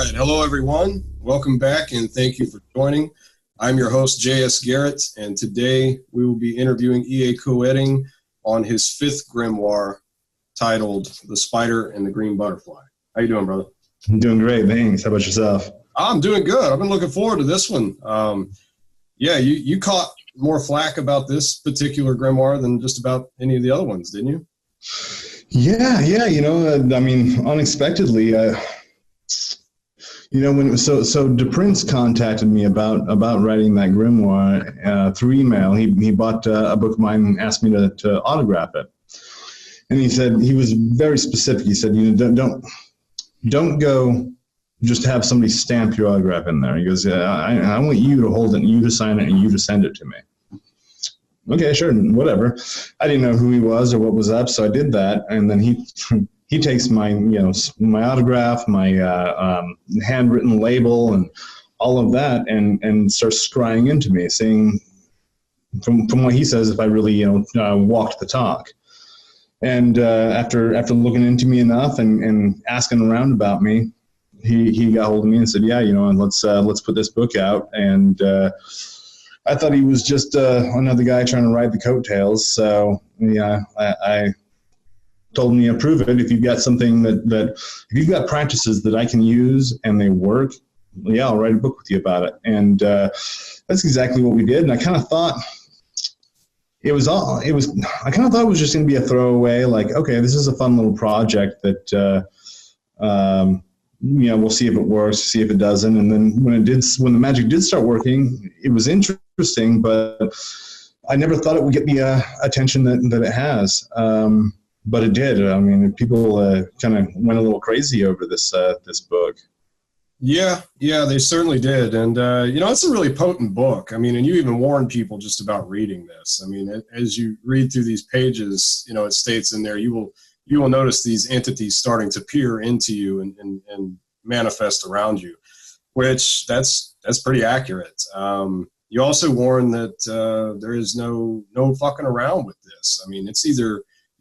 right. Hello, everyone. Welcome back, and thank you for joining. I'm your host, J.S. Garrett, and today we will be interviewing E.A.Koetting on his fifth grimoire titled The Spider and the Green Butterfly. How you doing, brother? I'm doing great, thanks. How about yourself? I'm doing good. I've been looking forward to this one. You caught more flack about this particular grimoire than just about any of the other ones, didn't you? Yeah. Unexpectedly, so Prince contacted me about writing that grimoire through email. He bought a book of mine and asked me to autograph it. And he said, he was very specific. He said, don't go just have somebody stamp your autograph in there. He goes, I want you to hold it and you to sign it and you to send it to me. Okay, sure, whatever. I didn't know who he was or what was up, so I did that. And then he takes my autograph, my handwritten label, and all of that, and starts scrying into me, saying, from what he says, if I really walked the talk. And after looking into me enough and asking around about me, he got hold of me and said, let's put this book out. And I thought he was just another guy trying to ride the coattails. So I told him, approve it. If you've got something if you've got practices that I can use and they work, I'll write a book with you about it. And that's exactly what we did. And I kind of thought it was just going to be a throwaway, like, okay, this is a fun little project that, we'll see if it works, see if it doesn't. And then when the magic did start working, it was interesting, but I never thought it would get the attention that it has. But it did. I mean, people kind of went a little crazy over this book. Yeah, they certainly did. And, it's a really potent book. I mean, and you even warn people just about reading this. I mean, as you read through these pages, it states in there, you will notice these entities starting to peer into you and manifest around you, which that's pretty accurate. You also warn that there is no fucking around with this. I mean,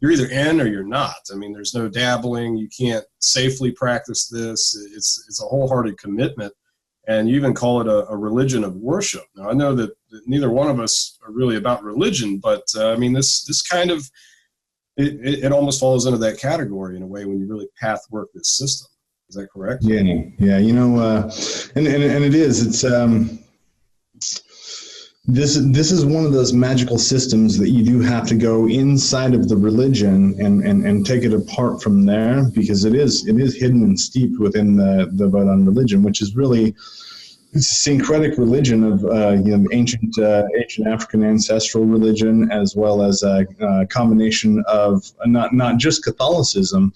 you're either in or you're not. I mean, there's no dabbling. You can't safely practice this. It's a wholehearted commitment, and you even call it a religion of worship. Now, I know that neither one of us are really about religion, but this kind of it almost falls into that category in a way when you really path work this system. Is that correct? Yeah. And it is. It's This is one of those magical systems that you do have to go inside of the religion and take it apart from there, because it is hidden and steeped within the Vedanta religion, which is really it's a syncretic religion of ancient African ancestral religion, as well as a combination of not just Catholicism,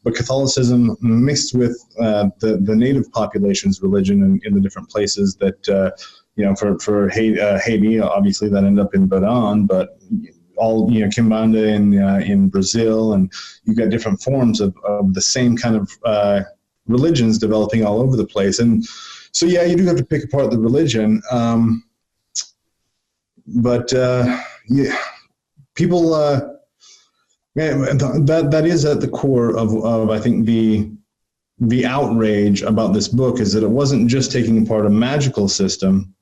but Catholicism mixed with the native population's religion in the different places that. For Haiti, obviously that ended up in Badan, but all, Kimbanda in Brazil, and you've got different forms of the same kind of religions developing all over the place. And so, you do have to pick apart the religion. People, that is at the core of I think, the outrage about this book is that it wasn't just taking apart a magical system,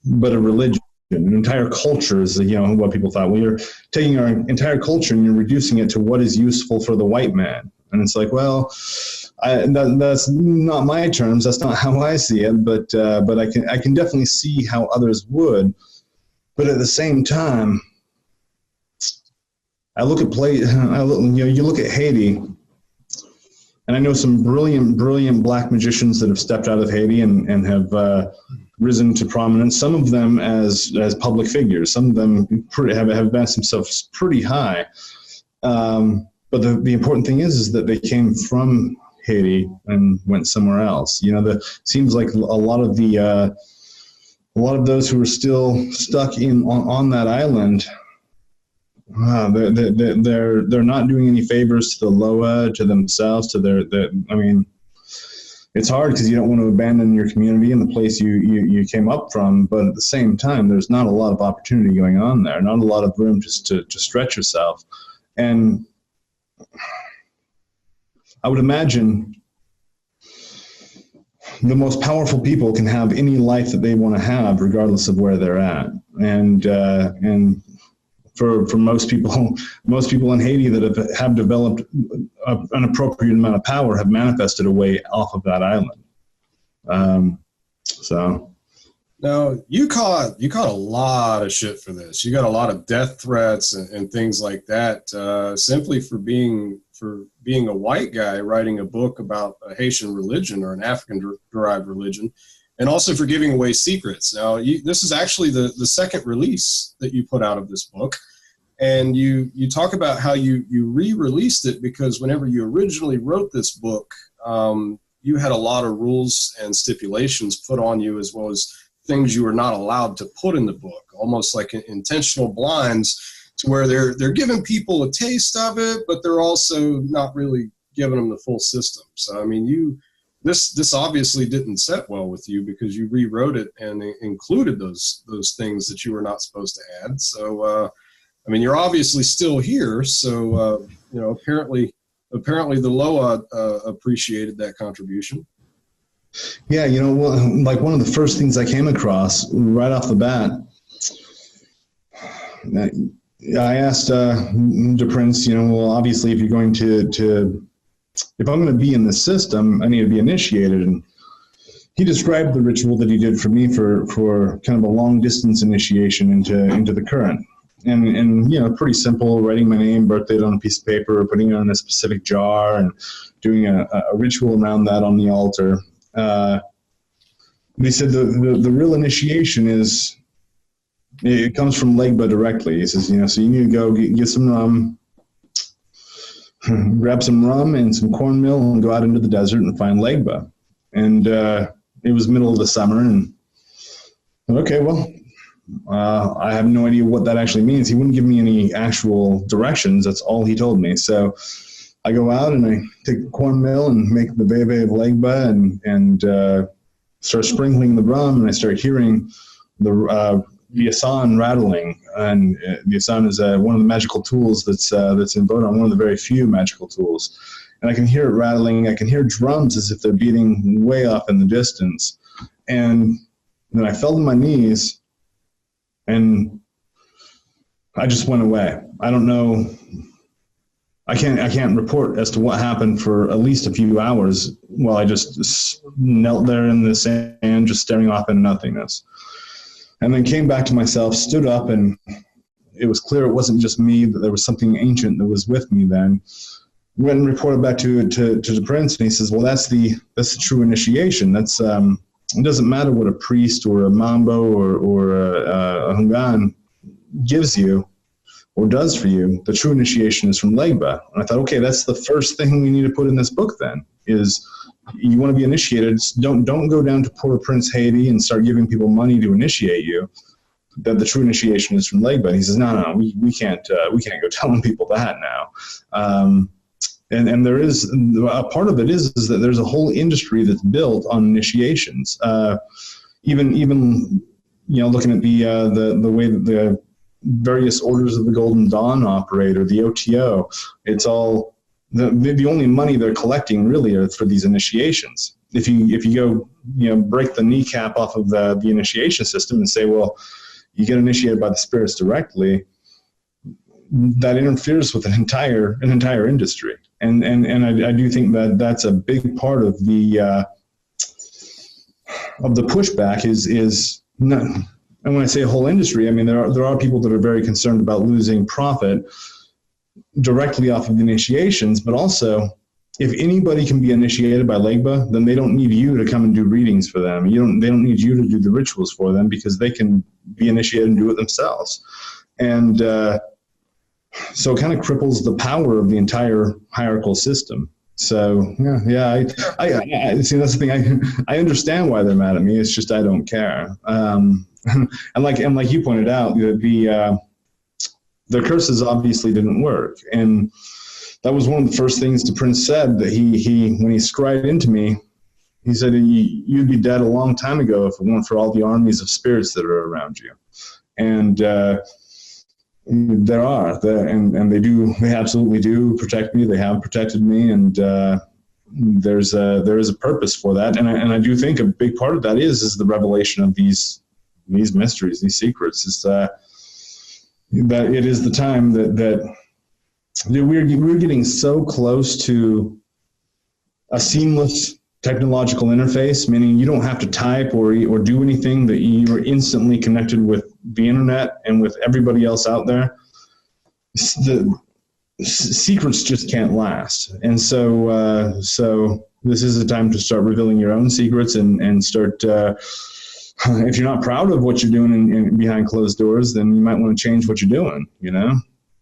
but a religion, an entire culture is, what people thought. Well, you're taking our entire culture and you're reducing it to what is useful for the white man. And it's like, well, that's not my terms. That's not how I see it. But I can definitely see how others would. But at the same time, you look at Haiti. And I know some brilliant black magicians that have stepped out of Haiti and have risen to prominence. Some of them as public figures. Some of them have advanced themselves pretty high. But the important thing is that they came from Haiti and went somewhere else. Seems like a lot of those who are still stuck on that island. They're not doing any favors to the Loa, to themselves, to their. It's hard because you don't want to abandon your community and the place you came up from, but at the same time, there's not a lot of opportunity going on there, not a lot of room just to stretch yourself. And I would imagine the most powerful people can have any life that they want to have, regardless of where they're at. And for most people in Haiti that have developed an appropriate amount of power have manifested away off of that island. So. Now, you caught a lot of shit for this. You got a lot of death threats and things like that, simply for being a white guy writing a book about a Haitian religion or an African-derived religion, and also for giving away secrets. Now, this is actually the second release that you put out of this book, and you talk about how you re-released it because whenever you originally wrote this book, you had a lot of rules and stipulations put on you, as well as things you were not allowed to put in the book, almost like intentional blinds, to where they're giving people a taste of it, but they're also not really giving them the full system. So I mean, this obviously didn't set well with you because you rewrote it and included those things that you were not supposed to add. So I mean, you're obviously still here. So apparently the LOA appreciated that contribution. Yeah, well, like one of the first things I came across right off the bat, I asked DePrince, well, obviously, if you're going if I'm going to be in the system, I need to be initiated. And he described the ritual that he did for me for kind of a long distance initiation into the current. And pretty simple, writing my name, birth date on a piece of paper, putting it in a specific jar, and doing a ritual around that on the altar. He said the real initiation it comes from Legba directly. He says, so you need to go get some rum, grab some rum and some cornmeal, and go out into the desert and find Legba. And it was middle of the summer, and okay, well, I have no idea what that actually means. He wouldn't give me any actual directions. That's all he told me. So I go out and I take the cornmeal and make the veve of Legba and start sprinkling the rum, and I start hearing the asan rattling. And the asan is one of the magical tools that's in Vodun, one of the very few magical tools. And I can hear it rattling. I can hear drums as if they're beating way off in the distance. And then I fell to my knees, and I just went away. I don't know. I can't report as to what happened for at least a few hours while I just knelt there in the sand, just staring off into nothingness. And then came back to myself, stood up, and it was clear it wasn't just me, that there was something ancient that was with me then. Went and reported back to the prince, and he says, well, that's the true initiation. That's it doesn't matter what a priest or a mambo or a hungan gives you or does for you. The true initiation is from Legba. And I thought, okay, that's the first thing we need to put in this book then, is you want to be initiated. Don't go down to Port-au-Prince, Haiti, and start giving people money to initiate you. That the true initiation is from Legba. And he says, no, we can't go telling people that now. And there is a part of it is that there's a whole industry that's built on initiations. Even looking at the way that the various orders of the Golden Dawn operate, or the OTO, it's all the only money they're collecting really are for these initiations. If you go break the kneecap off of the initiation system and say, well, you get initiated by the spirits directly, that interferes with an entire industry. And I do think that that's a big part of the pushback is not. And when I say a whole industry, I mean there are people that are very concerned about losing profit directly off of the initiations, but also if anybody can be initiated by Legba, then they don't need you to come and do readings for them. They don't need you to do the rituals for them, because they can be initiated and do it themselves. And so it kind of cripples the power of the entire hierarchical system. So I see, that's the thing. I understand why they're mad at me. It's just I don't care. And like you pointed out, the curses obviously didn't work, and that was one of the first things the prince said. That he when he scried into me, he said, "You'd be dead a long time ago if it weren't for all the armies of spirits that are around you." And there are, and they absolutely do protect me. They have protected me, and there is a purpose for that, and I do think a big part of that is the revelation of these mysteries, these secrets. Is that it is the time that we're getting so close to a seamless technological interface, meaning you don't have to type or do anything, that you are instantly connected with the internet and with everybody else out there. The secrets just can't last. And so this is a time to start revealing your own secrets and start, if you're not proud of what you're doing in behind closed doors, then you might want to change what you're doing, you know?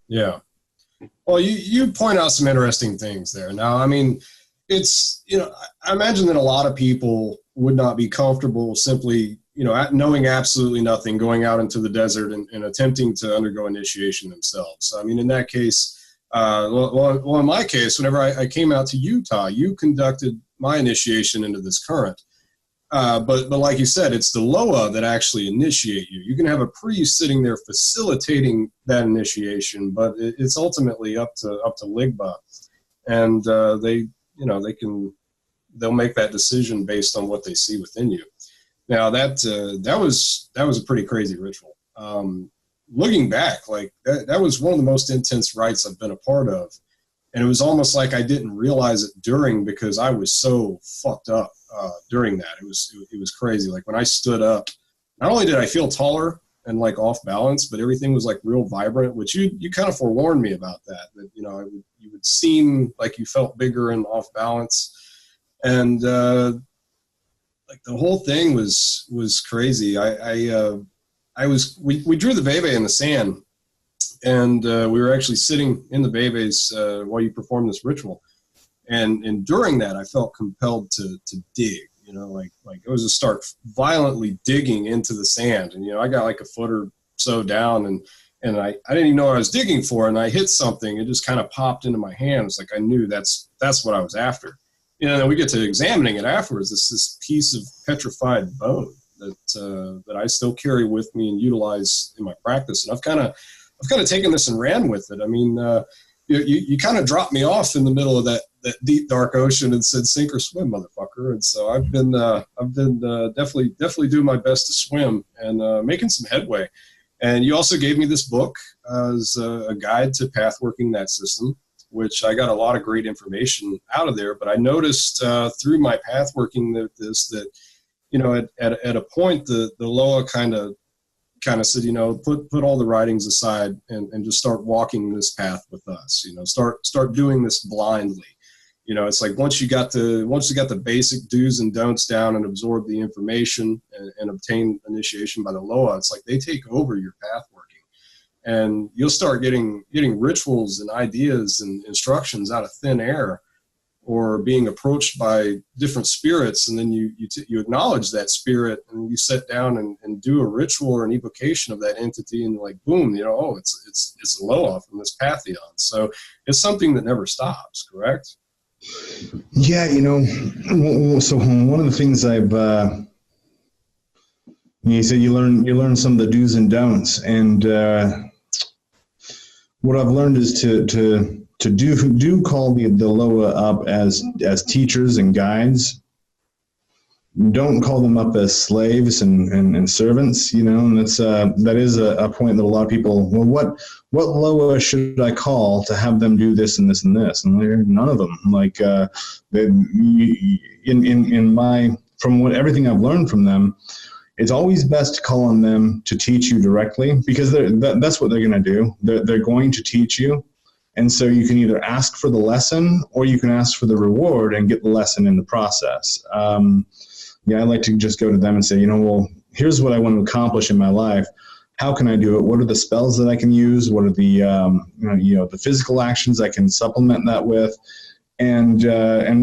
Yeah. Well, you point out some interesting things there. Now, I mean, it's, I imagine that a lot of people would not be comfortable simply, knowing absolutely nothing, going out into the desert and attempting to undergo initiation themselves. So, I mean, in that case, well, in my case, whenever I came out to Utah, you conducted my initiation into this current. But like you said, it's the Loa that actually initiate you. You can have a priest sitting there facilitating that initiation, but it's ultimately up to Ligba, and they'll make that decision based on what they see within you. Now that was a pretty crazy ritual. Looking back, like that was one of the most intense rites I've been a part of, and it was almost like I didn't realize it during, because I was so fucked up during that. It was crazy. Like when I stood up, not only did I feel taller and like off balance, but everything was like real vibrant, which you kind of forewarned me about that you would seem like you felt bigger and off balance. And like the whole thing was crazy. We drew the bebe in the sand, and we were actually sitting in the bebes while you performed this ritual. And during that, I felt compelled to dig, like it was to start violently digging into the sand. And, I got like a foot or so down, and I didn't even know what I was digging for. And I hit something. It just kind of popped into my hands. Like I knew that's what I was after. Then we get to examining it afterwards. It's this piece of petrified bone that I still carry with me and utilize in my practice. And I've kind of taken this and ran with it. I mean, you kind of dropped me off in the middle of that deep dark ocean and said, "Sink or swim, motherfucker." And so I've been definitely doing my best to swim and making some headway. And you also gave me this book as a guide to path working that system, which I got a lot of great information out of there. But I noticed through my path working that at a point the Loa kind of said, put all the writings aside and just start walking this path with us. Start doing this blindly. It's like once you got the basic do's and don'ts down and absorb the information and obtain initiation by the Loa, it's like they take over your path working, and you'll start getting rituals and ideas and instructions out of thin air, or being approached by different spirits, and then you acknowledge that spirit, and you sit down and do a ritual or an evocation of that entity, and like boom, it's a Loa from this pantheon. So it's something that never stops. Correct? Yeah, so one of the things you said you learn some of the do's and don'ts, and what I've learned is to do call the Loa up as teachers and guides. Don't call them up as slaves and servants, and that is a point that a lot of people, well, what Loa should I call to have them do this and this and this? And none of them. Like everything I've learned from them, it's always best to call on them to teach you directly, because that's what they're going to do. They're going to teach you. And so you can either ask for the lesson or you can ask for the reward and get the lesson in the process. I like to just go to them and say, well, here's what I want to accomplish in my life. How can I do it? What are the spells that I can use? What are the the physical actions I can supplement that with, and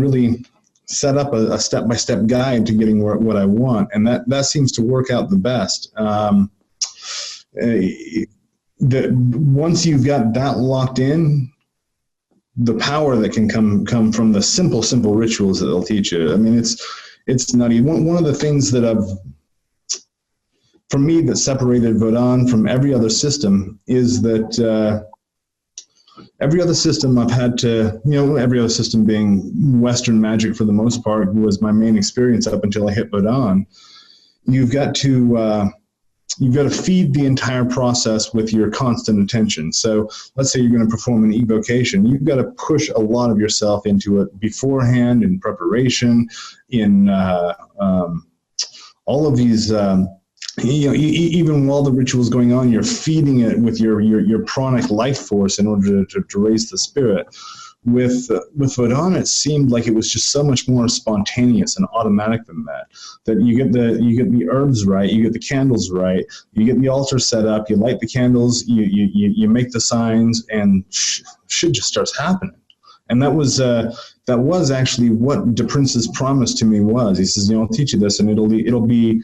really set up a step-by-step guide to getting what I want. And that seems to work out the best. Once you've got that locked in, the power that can come from the simple rituals that they'll teach you. I mean, it's nutty. One of the things that for me, that separated Vodun from every other system is that Every other system I've had to, every other system being Western magic for the most part was my main experience up until I hit Bodon. You've got to feed the entire process with your constant attention. So let's say you're going to perform an evocation. You've got to push a lot of yourself into it beforehand, in preparation, in all of these. Even while the ritual's going on, you're feeding it with your pranic life force in order to raise the spirit. With Vodana, it seemed like it was just so much more spontaneous and automatic than that. That you get the herbs right, you get the candles right, you get the altar set up, you light the candles, you make the signs, and shit just starts happening. And that was actually what De Prince's promise to me was. He says, I'll teach you this, and it'll be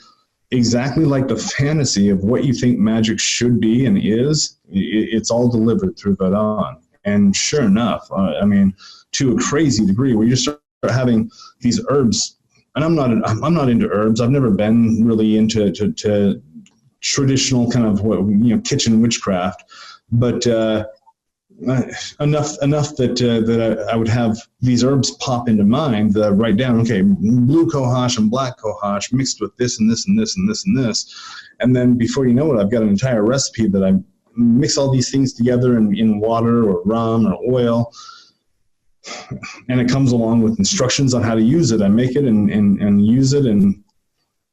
exactly like the fantasy of what you think magic should be and is. It's all delivered through Vodana. And sure enough, to a crazy degree, where you start having these herbs, and I'm not into herbs. I've never been really into to traditional kind of kitchen witchcraft, but enough that I would have these herbs pop into mind that I write down. Okay, blue cohosh and black cohosh mixed with this and this and this and this and this, and then before you know it, I've got an entire recipe that I mix all these things together in water or rum or oil, and it comes along with instructions on how to use it. I make it and use it, and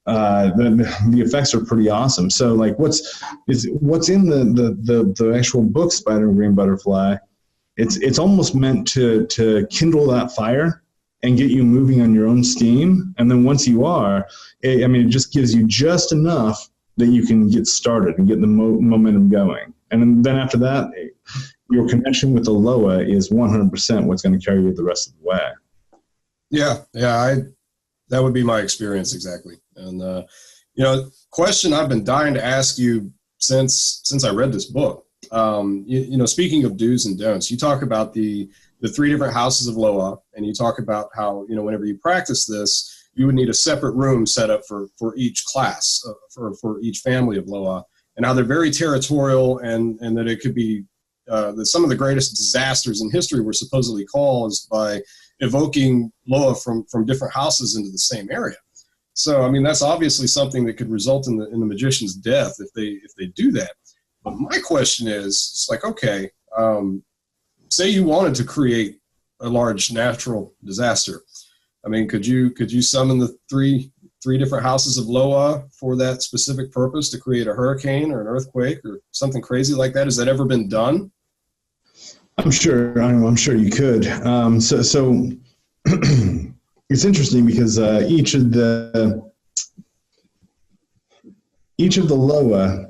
the effects are pretty awesome. So like what's in the actual book, Spider and Green Butterfly, it's almost meant to kindle that fire and get you moving on your own steam. And then once you are, it just gives you just enough that you can get started and get the momentum going. And then after that, your connection with the Loa is 100% what's going to carry you the rest of the way. Yeah, that would be my experience exactly. And question I've been dying to ask you since I read this book. Speaking of do's and don'ts, you talk about the 3 different houses of Loa, and you talk about how whenever you practice this, you would need a separate room set up for each class, for each family of Loa, and how they're very territorial, and that it could be that some of the greatest disasters in history were supposedly caused by evoking Loa from different houses into the same area. So, that's obviously something that could result in the magician's death if they do that. But my question is, it's like, okay, say you wanted to create a large natural disaster. Could you summon the three different houses of Loa for that specific purpose, to create a hurricane or an earthquake or something crazy like that? Has that ever been done? I'm sure you could. So it's interesting because each of the Loa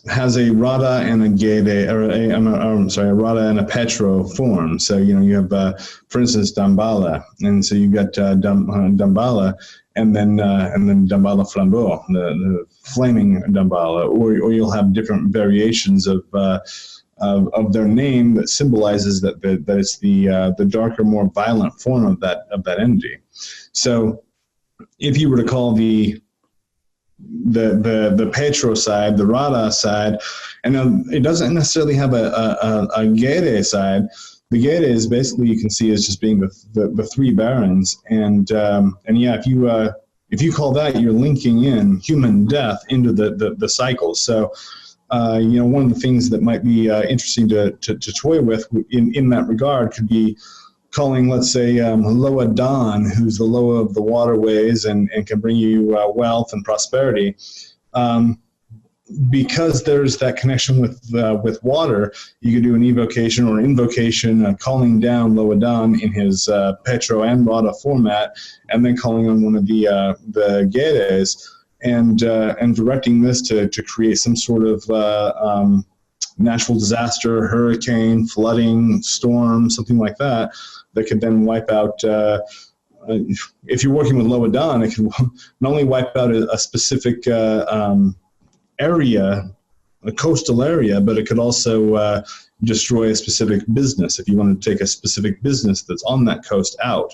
has a Rada and a Gede, a Rada and a Petro form. So, you have, for instance, Dambala. And so you've got Dambala and then Dambala Flambeau, the flaming Dambala, or you'll have different variations of their name that symbolizes that it's the darker, more violent form of that entity. So if you were to call the Petro side, the Rada side, and it doesn't necessarily have a Gede side. The Gede is basically, you can see as just being the 3 barons, and yeah, if you call that, you're linking in human death into the cycle. So one of the things that might be interesting to toy with in that regard could be calling, let's say, Loa Don, who's the Loa of the waterways and can bring you wealth and prosperity. Because there's that connection with water, you could do an evocation or invocation, calling down Loa Don in his Petro and Rada format, and then calling on one of the Gedes, and directing this to create some sort of natural disaster, hurricane, flooding, storm, something like that could then wipe out, if you're working with Loa Don, it can not only wipe out a specific area, a coastal area, but it could also destroy a specific business. If you want to take a specific business that's on that coast out,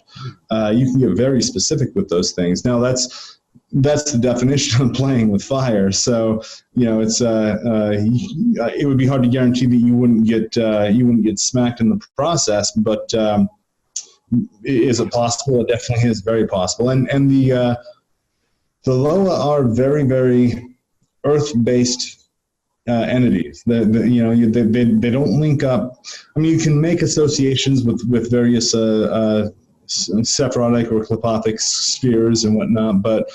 you can get very specific with those things. Now, that's that's the definition of playing with fire. So, it's it would be hard to guarantee that you wouldn't get smacked in the process. But is it possible? It definitely is very possible. And the Loa are very, very earth-based entities. They don't link up. I mean, you can make associations with various sephirotic or clepothic spheres and whatnot, but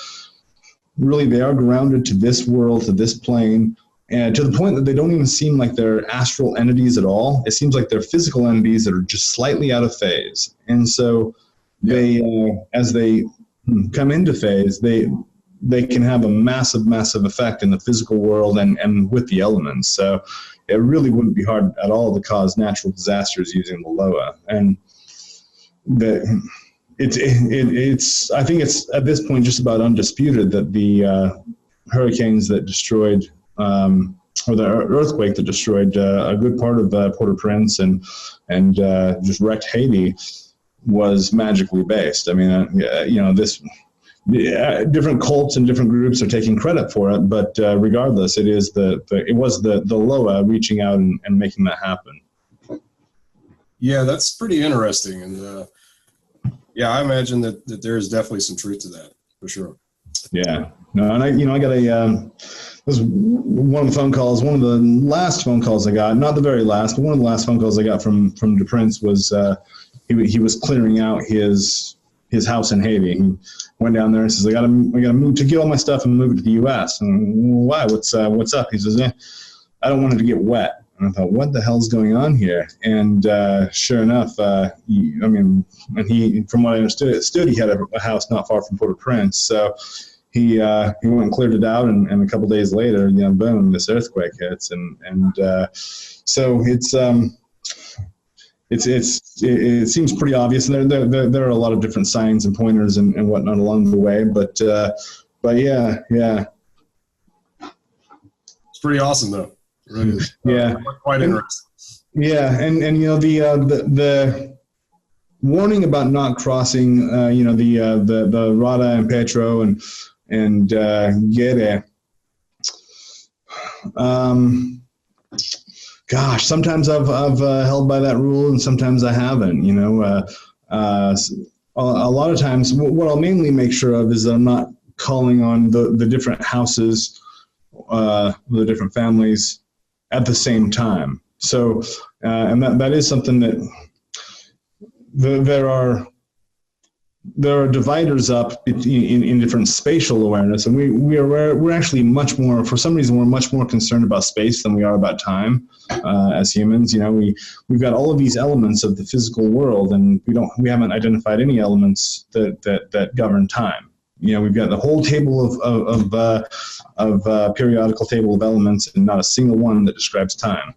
really they are grounded to this world, to this plane, and to the point that they don't even seem like they're astral entities at all. It seems like they're physical entities that are just slightly out of phase. And so they, as they come into phase, they can have a massive, massive effect in the physical world and with the elements. So it really wouldn't be hard at all to cause natural disasters using the Loa. And it's I think it's at this point just about undisputed that the hurricanes that destroyed or the earthquake that destroyed a good part of Port-au-Prince and just wrecked Haiti was magically based. I mean, different cults and different groups are taking credit for it, but regardless, it was the Loa reaching out and making that happen. Yeah, that's pretty interesting, and I imagine that there is definitely some truth to that for sure. Yeah, no, and I got this was one of the last phone calls I got, not the very last, but one of the last phone calls I got from the Prince was he was clearing out his house in Haiti. He went down there and says, I gotta move to get all my stuff and move it to the U.S. And why? What's up? He says, I don't want it to get wet. And I thought, what the hell's going on here? And sure enough, from what I understood, he had a house not far from Port-au-Prince. So he went and cleared it out, and a couple days later, boom, this earthquake hits, and so it seems pretty obvious. And there are a lot of different signs and pointers and whatnot along the way, but yeah. It's pretty awesome though. It really is. Yeah. Quite interesting. Yeah. And the warning about not crossing, the Rada and Petro and Gere, gosh, sometimes I've held by that rule and sometimes I haven't, a lot of times what I'll mainly make sure of is that I'm not calling on the different houses, the different families at the same time. So, and that is something that there are dividers up in different spatial awareness, and we're actually much more, for some reason, we're much more concerned about space than we are about time as humans. We've got all of these elements of the physical world, and we haven't identified any elements that govern time. We've got the whole table of periodical table of elements, and not a single one that describes time.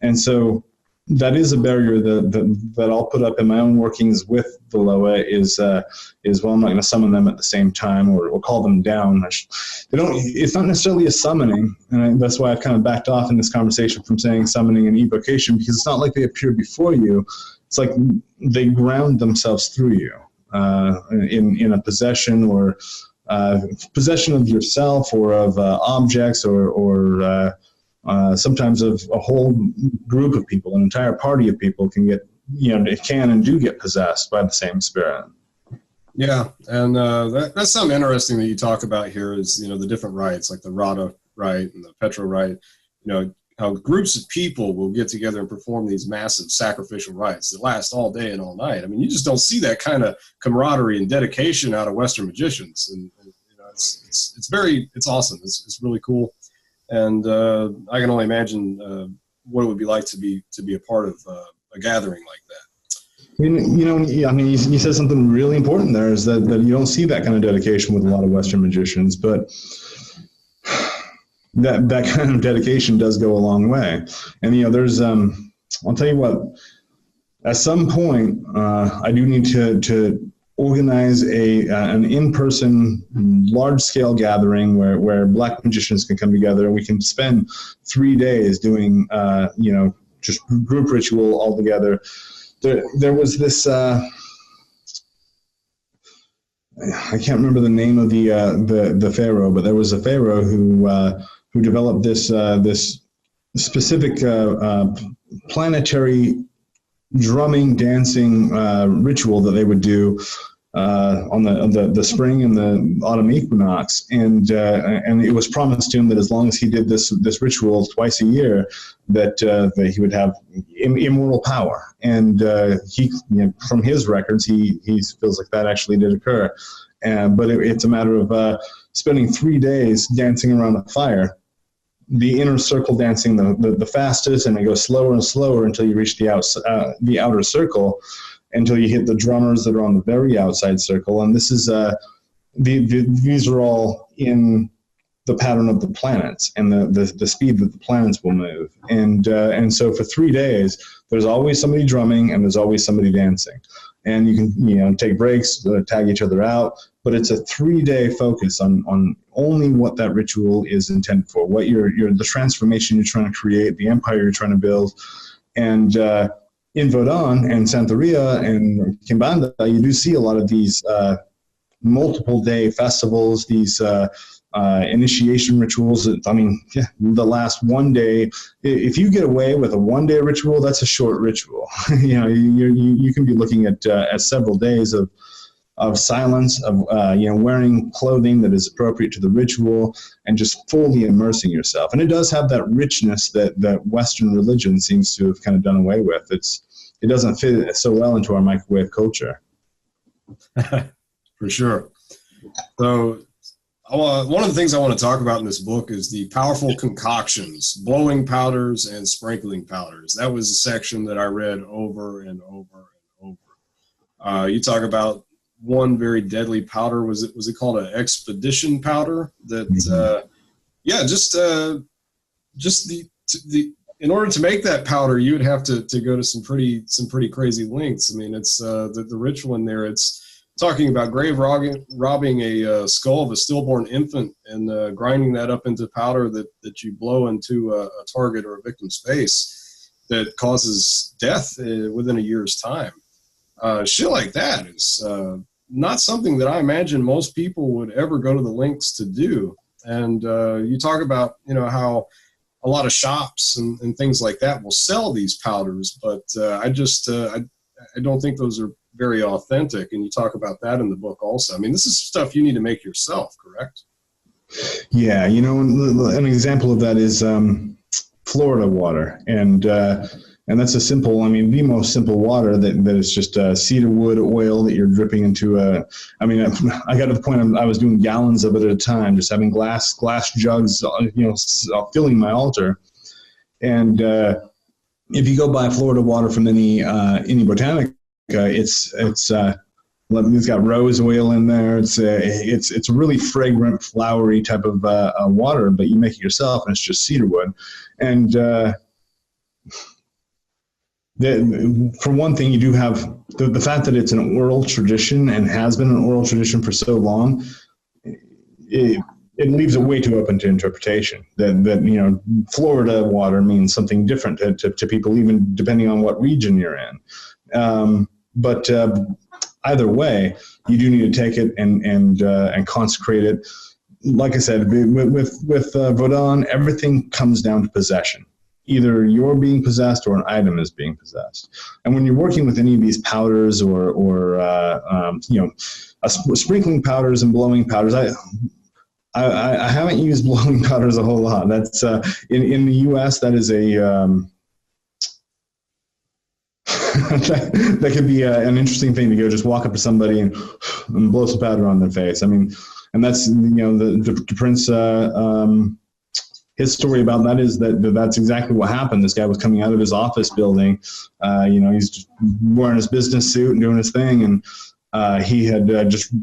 And so that is a barrier that I'll put up in my own workings with the Loa is I'm not going to summon them at the same time or call them down. It's not necessarily a summoning, and that's why I've kind of backed off in this conversation from saying summoning and evocation, because it's not like they appear before you. It's like they ground themselves through you. In a possession or possession of yourself or of objects or sometimes of a whole group of people, an entire party of people can and do get possessed by the same spirit. Yeah, and that's something interesting that you talk about here is, the different rites, like the Rada rite and the Petro rite, how groups of people will get together and perform these massive sacrificial rites that last all day and all night. I mean, you just don't see that kind of camaraderie and dedication out of Western magicians, and it's awesome. It's really cool, and I can only imagine what it would be like to be a part of a gathering like that. You said something really important there, is that you don't see that kind of dedication with a lot of Western magicians, but that kind of dedication does go a long way. And, there's, I'll tell you what, at some point, I do need to organize an in-person large-scale gathering where Black magicians can come together, and we can spend 3 days doing, just group ritual all together. There was this, I can't remember the name of the pharaoh, but there was a pharaoh who developed this specific planetary drumming, dancing ritual that they would do on the spring and the autumn equinox, and it was promised to him that as long as he did this ritual twice a year, that he would have immortal power. And he, from his records, he feels like that actually did occur. But it's a matter of spending 3 days dancing around a fire. The inner circle dancing the fastest, and it goes slower and slower until you reach the outer circle, until you hit the drummers that are on the very outside circle. And this is these are all in the pattern of the planets and the speed that the planets will move. And so for 3 days, there's always somebody drumming and there's always somebody dancing. And you can take breaks, tag each other out, but it's a 3-day focus on only what that ritual is intended for, what the transformation you're trying to create, the empire you're trying to build. And in Vodun and Santeria and Kimbanda, you do see a lot of these multiple day festivals, these initiation rituals. I mean, the last 1 day, if you get away with a 1-day ritual, that's a short ritual. You can be looking at several days of silence, of wearing clothing that is appropriate to the ritual, and just fully immersing yourself. And it does have that richness that Western religion seems to have kind of done away with. It doesn't fit so well into our microwave culture. For sure. So one of the things I want to talk about in this book is the powerful concoctions, blowing powders and sprinkling powders. That was a section that I read over and over and over. You talk about one very deadly powder. Was it called an expedition powder? That just the in order to make that powder, you would have to go to some pretty crazy lengths. I mean, it's the ritual in there. It's talking about grave robbing a skull of a stillborn infant and grinding that up into powder that you blow into a target or a victim's face that causes death within a year's time. Shit like that is not something that I imagine most people would ever go to the lengths to do. And you talk about, how a lot of shops and things like that will sell these powders, but I don't think those are very authentic. And you talk about that in the book also. I mean, this is stuff you need to make yourself, correct? Yeah, an example of that is Florida water, and that's the most simple water that is just cedar wood oil that you're dripping into I got to the point I was doing gallons of it at a time, just having glass jugs, filling my altar. And if you go buy Florida water from any botanic, it's got rose oil in there. It's a really fragrant, flowery type of water, but you make it yourself, and it's just cedar wood. And for one thing, you do have the fact that it's an oral tradition and has been an oral tradition for so long. It leaves it way too open to interpretation. That Florida water means something different to people, even depending on what region you're in. But either way, you do need to take it and consecrate it. Like I said, with Vodun, everything comes down to possession. Either you're being possessed or an item is being possessed. And when you're working with any of these powders or sprinkling powders and blowing powders, I haven't used blowing powders a whole lot. That's in the U.S. that is that could be an interesting thing to go just walk up to somebody and blow some powder on their face. I mean, and that's the Prince. His story about that is that's exactly what happened. This guy was coming out of his office building. He's just wearing his business suit and doing his thing, and he had just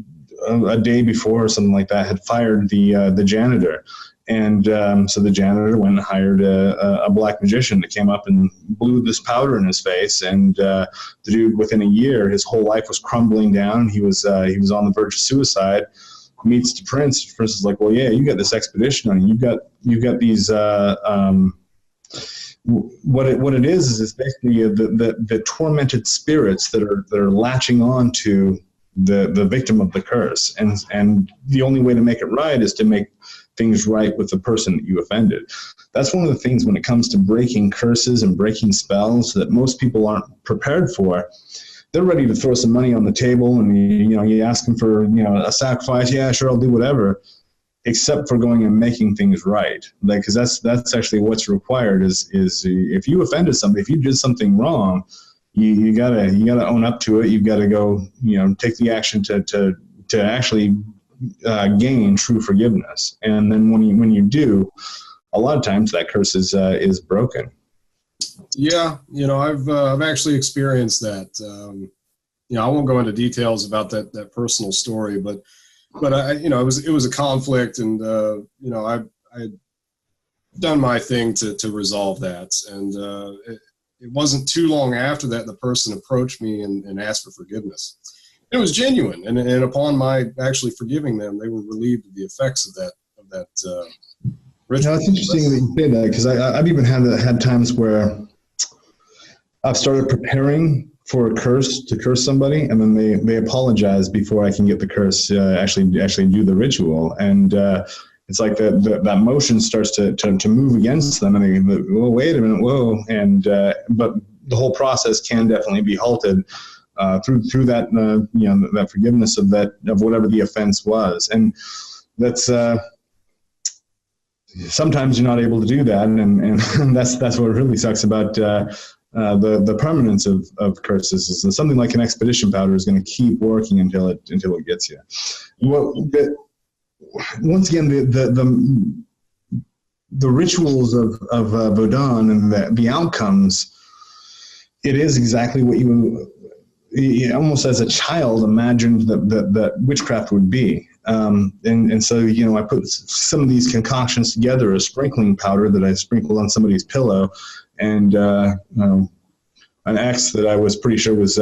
a day before or something like that had fired the janitor. And so the janitor went and hired a black magician that came up and blew this powder in his face. And the dude, within a year, his whole life was crumbling down. He was on the verge of suicide. Meets the Prince. The Prince is like, well, yeah, you got this expedition on you. You've got these. What it is basically the tormented spirits that are latching on to the victim of the curse, and the only way to make it right is to make things right with the person that you offended. That's one of the things when it comes to breaking curses and breaking spells that most people aren't prepared for. They're ready to throw some money on the table, and you ask them for a sacrifice. Yeah, sure, I'll do whatever, except for going and making things right. Because that's actually what's required. Is if you offended somebody, if you did something wrong, you gotta own up to it. You've got to go take the action to actually gain true forgiveness. And then when you do, a lot of times that curse is broken. Yeah, I've actually experienced that. I won't go into details about that personal story, but it was a conflict, and I had done my thing to resolve that, and it wasn't too long after that the person approached me and asked for forgiveness. It was genuine, and upon my actually forgiving them, they were relieved of the effects of that ritual. It's interesting that you say that, because I've even had times where I've started preparing for a curse to curse somebody, and then they apologize before I can get the curse actually do the ritual, and it's like that motion starts to move against them, and they go, whoa, wait a minute, whoa, and but the whole process can definitely be halted through that that forgiveness of whatever the offense was, and that's. Sometimes you're not able to do that, and that's what really sucks about the permanence of curses. Is that something like an expedition powder is going to keep working until it gets you. Once again, the rituals of Vodun and the outcomes, it is exactly what you almost as a child imagined that witchcraft would be. And so, I put some of these concoctions together, a sprinkling powder that I sprinkled on somebody's pillow, and an ex that I was pretty sure was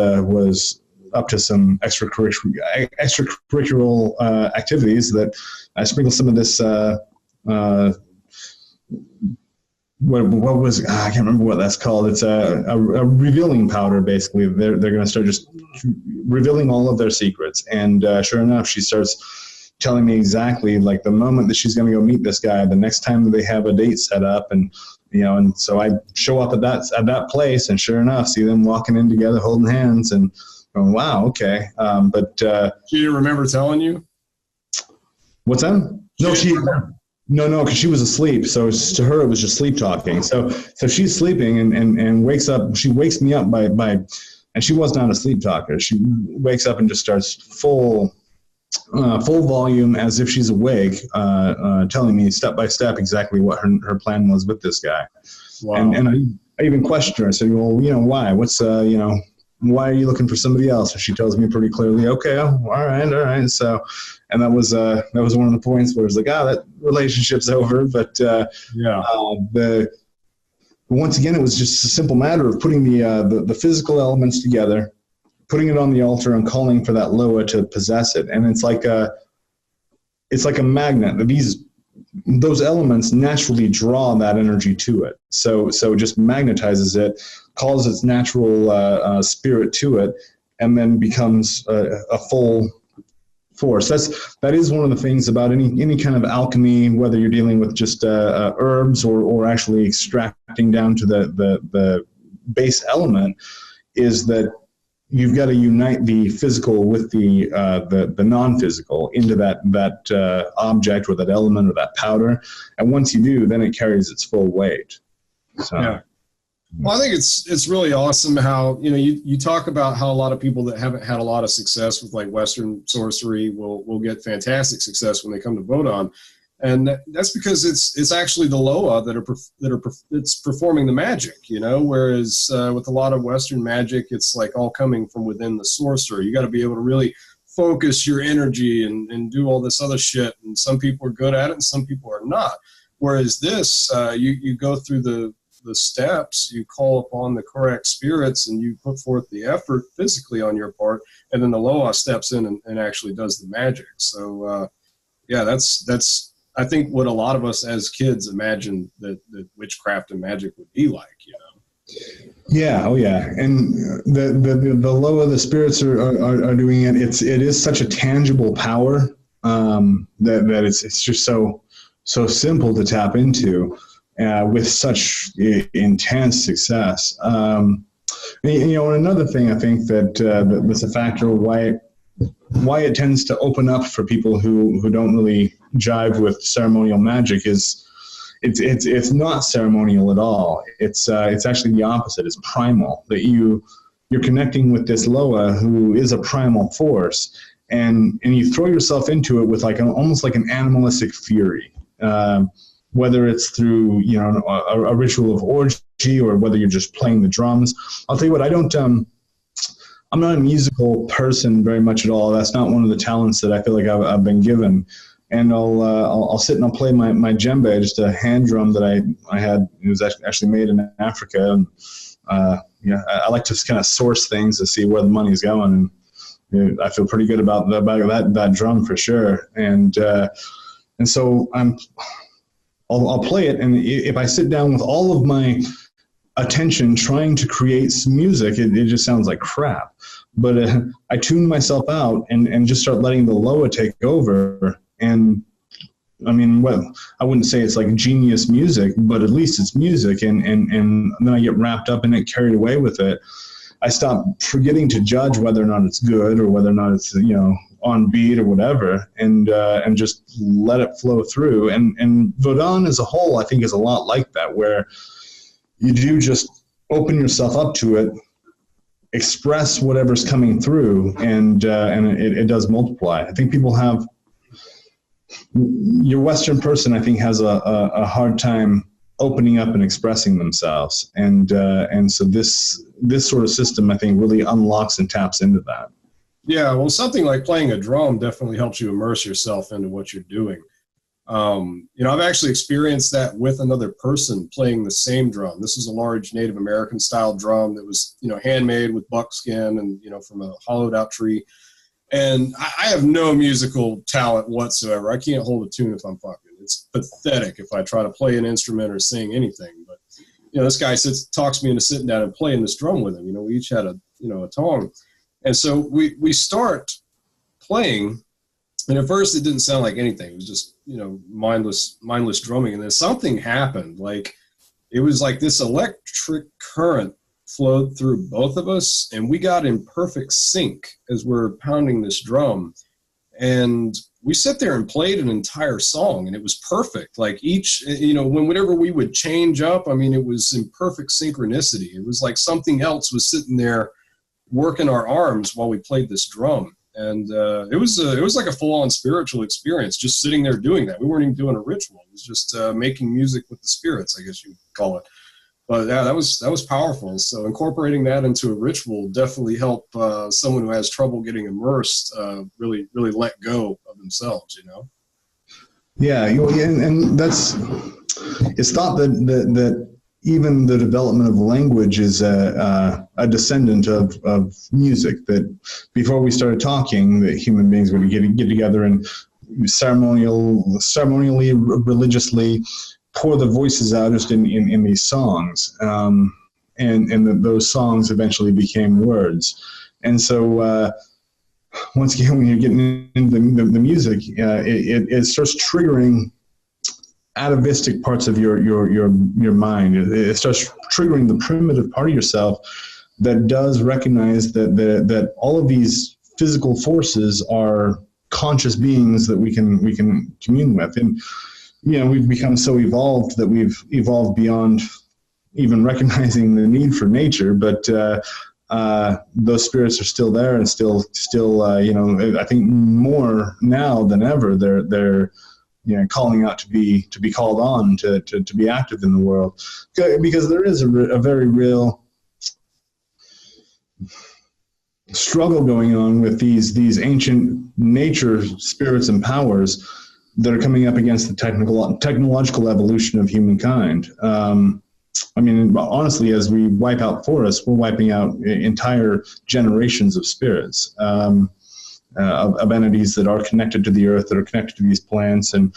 up to some extracurricular activities, that I sprinkled some of this, what was, I can't remember what that's called. It's a revealing powder, basically. They're going to start just revealing all of their secrets. And sure enough, she starts telling me exactly, like, the moment that she's going to go meet this guy, the next time that they have a date set up. And and so I show up at that place, and sure enough, see them walking in together, holding hands, and going, wow, okay. But she didn't remember telling you? What's that? No, because she was asleep. So to her, it was just sleep talking. So she's sleeping and wakes up. She wakes me up by, and she was not a sleep talker. She wakes up and just starts full volume, as if she's awake, telling me step by step exactly what her plan was with this guy. Wow. And I even questioned her. I said, well, why? What's why are you looking for somebody else? And she tells me pretty clearly, okay, all right. So, and that was one of the points where it's like, that relationship's over. But once again, it was just a simple matter of putting the physical elements together, putting it on the altar, and calling for that Loa to possess it. And it's like a magnet. Those elements naturally draw that energy to it. So it just magnetizes it, calls its natural spirit to it, and then becomes a full force. That is one of the things about any kind of alchemy, whether you're dealing with just herbs or actually extracting down to the base element, is that you've got to unite the physical with the non-physical into that object or that element or that powder. And once you do, then it carries its full weight. So. Yeah. Well, I think it's really awesome how, you talk about how a lot of people that haven't had a lot of success with, like, Western sorcery will get fantastic success when they come to Vodun. And that's because it's actually the Loa it's performing the magic, whereas with a lot of Western magic, it's like all coming from within the sorcerer. You got to be able to really focus your energy and do all this other shit. And some people are good at it and some people are not. Whereas this, you go through the steps, you call upon the correct spirits, and you put forth the effort physically on your part, and then the Loa steps in and actually does the magic. So, that's I think what a lot of us as kids imagined that witchcraft and magic would be like, Yeah, oh yeah, and the lower the spirits are doing it, it is such a tangible power, that it's just so simple to tap into, with such intense success. And another thing I think that's a factor why it tends to open up for people who don't really jive with ceremonial magic is it's not ceremonial at all. It's actually the opposite. It's primal. That you're connecting with this Loa, who is a primal force, and you throw yourself into it with almost like an animalistic fury. Whether it's through a ritual of orgy, or whether you're just playing the drums. I'll tell you what. I'm not a musical person very much at all. That's not one of the talents that I feel like I've been given. And I'll sit and I'll play my djembe, just a hand drum that I had. It was actually made in Africa. And I like to kind of source things to see where the money's going. And I feel pretty good about that drum for sure. And so I'll play it. And if I sit down with all of my attention trying to create some music, it just sounds like crap. But I tune myself out and just start letting the Loa take over. And I mean, I wouldn't say it's like genius music, but at least it's music. And then I get wrapped up in it, carried away with it. I stop forgetting to judge whether or not it's good or whether or not it's on beat or whatever, and just let it flow through. And Vodun as a whole, I think, is a lot like that, where you do just open yourself up to it, express whatever's coming through, and it does multiply. I think your Western person, I think, has a hard time opening up and expressing themselves, and so this sort of system, I think, really unlocks and taps into that. Yeah, well, something like playing a drum definitely helps you immerse yourself into what you're doing. I've actually experienced that with another person playing the same drum. This is a large Native American style drum that was, handmade with buckskin and, from a hollowed out tree. And I have no musical talent whatsoever. I can't hold a tune if I'm fucking. It's pathetic if I try to play an instrument or sing anything. But, this guy talks me into sitting down and playing this drum with him. We each had a tongue. And so we start playing. And at first it didn't sound like anything. It was just, mindless drumming. And then something happened. Like, it was like this electric current flowed through both of us, and we got in perfect sync as we're pounding this drum. And we sat there and played an entire song, and it was perfect. Like each, whenever we would change up, I mean, it was in perfect synchronicity. It was like something else was sitting there working our arms while we played this drum. And it was like a full-on spiritual experience, just sitting there doing that. We weren't even doing a ritual. It was just making music with the spirits, I guess you'd call it. But yeah, that was powerful. So incorporating that into a ritual definitely help someone who has trouble getting immersed really let go of themselves. Yeah, and it's thought that even the development of language is a descendant of music. That before we started talking, that human beings would get together and ceremonially, religiously pour the voices out just in these songs, and those songs eventually became words. And so once again, when you're getting into the music, it starts triggering atavistic parts of your mind. It starts triggering the primitive part of yourself that does recognize that all of these physical forces are conscious beings that we can commune with. And we've become so evolved that we've evolved beyond even recognizing the need for nature, but those spirits are still there, and still I think more now than ever they're calling out to be called on to be active in the world, because there is a very real struggle going on with these ancient nature spirits and powers that are coming up against the technological evolution of humankind. I mean, honestly, as we wipe out forests, we're wiping out entire generations of spirits, of entities that are connected to the earth, that are connected to these plants, and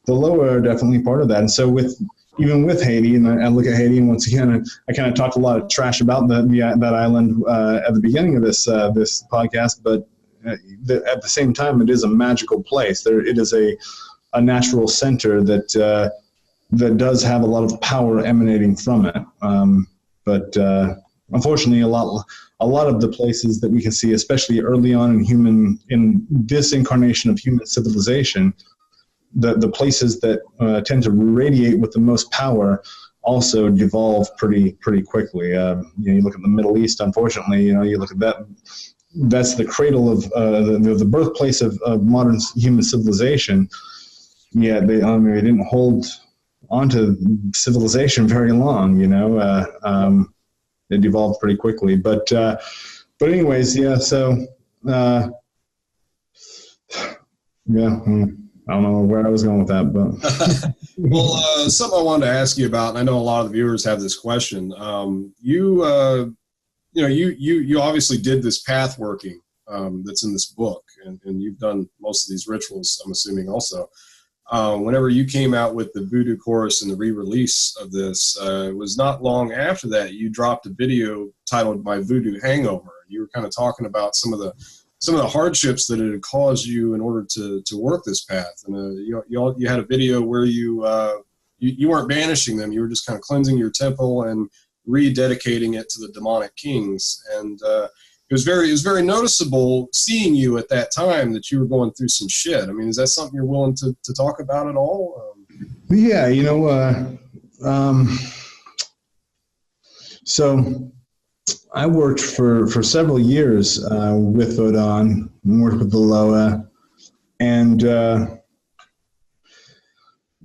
the Loa are definitely part of that. And so with even with Haiti, and I look at Haiti, and once again, I kind of talked a lot of trash about that island at the beginning of this podcast, but at the same time, it is a magical place. It is a natural center that does have a lot of power emanating from it. But unfortunately, a lot of the places that we can see, especially early on in this incarnation of human civilization, the places that tend to radiate with the most power also devolve pretty quickly. You look at the Middle East, unfortunately, you look at that. That's the cradle of the birthplace of modern human civilization. Yeah, they didn't hold onto civilization very long. They devolved pretty quickly. But anyways, yeah. So yeah. I don't know where I was going with that, but well, something I wanted to ask you about, and I know a lot of the viewers have this question. You obviously did this path working that's in this book, and you've done most of these rituals, I'm assuming also. Whenever you came out with the Voodoo Chorus and the re-release of this, it was not long after that you dropped a video titled My Voodoo Hangover. You were kind of talking about some of the hardships that it had caused you in order to work this path. And you had a video where you weren't banishing them, you were just kind of cleansing your temple and rededicating it to the demonic kings. And it was very noticeable seeing you at that time that you were going through some shit. I mean, is that something you're willing to talk about at all? Yeah, so I worked for several years with Vodon, worked with the Loa, and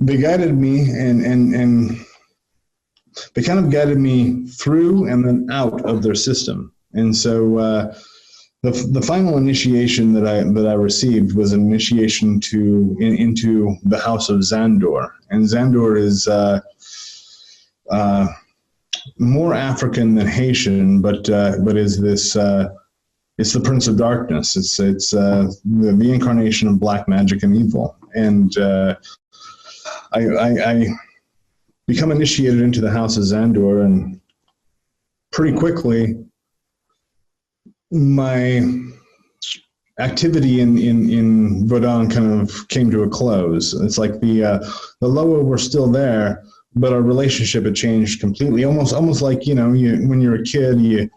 they guided me and they kind of guided me through and then out of their system. And so the final initiation that I received was an initiation into the House of Zandor, and Zandor is more African than Haitian, but is this? It's the Prince of Darkness. It's the incarnation of black magic and evil. And I become initiated into the House of Zandor, and pretty quickly my activity in Vodon kind of came to a close. It's like the Loa were still there, but our relationship had changed completely. Almost like, when you're a kid, you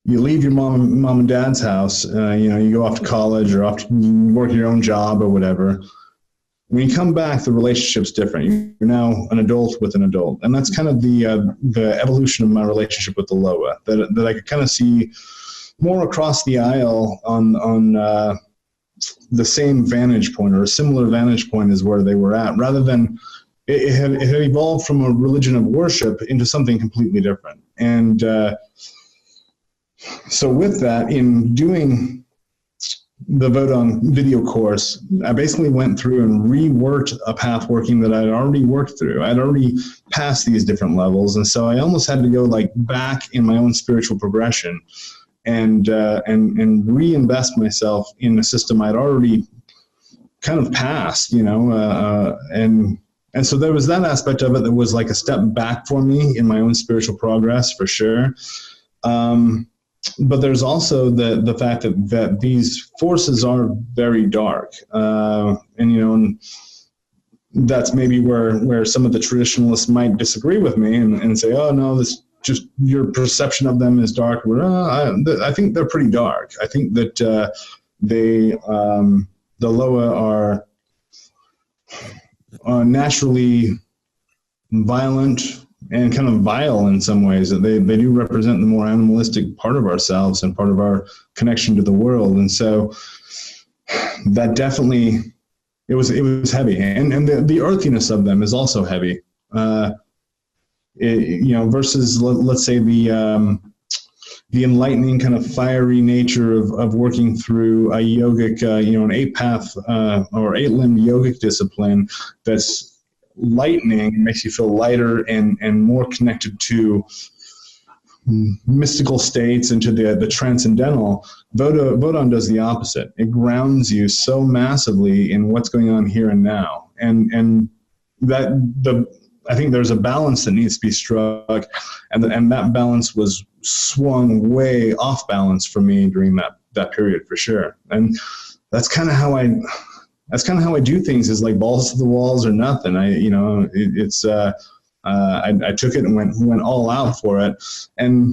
leave your mom and dad's house, you go off to college or off to work your own job or whatever. When you come back, the relationship's different. You're now an adult with an adult. And that's kind of the evolution of my relationship with the Loa, that I could kind of see more across the aisle on the same vantage point, or a similar vantage point as where they were at, rather than it had evolved from a religion of worship into something completely different. And so with that, in doing the Vodon video course, I basically went through and reworked a path working that I'd already worked through. I'd already passed these different levels, and so I almost had to go back in my own spiritual progression and reinvest myself in a system I'd already kind of passed, and so there was that aspect of it that was like a step back for me in my own spiritual progress, for sure. But there's also the fact that these forces are very dark, and that's maybe where some of the traditionalists might disagree with me and say, oh no, this just your perception of them is dark. I think they're pretty dark. I think that the Loa are naturally violent and kind of vile in some ways. That they do represent the more animalistic part of ourselves and part of our connection to the world. And so that definitely, it was heavy. And the earthiness of them is also heavy. Versus let's say the enlightening kind of fiery nature of working through a yogic, an 8-path or 8-limbed yogic discipline that's lightning, makes you feel lighter and more connected to mystical states and to the transcendental. Vodon does the opposite. It grounds you so massively in what's going on here and now. And I think there's a balance that needs to be struck, and that balance was swung way off balance for me during that period for sure. And that's kind of how I do things, is like balls to the walls or nothing. I took it and went all out for it, and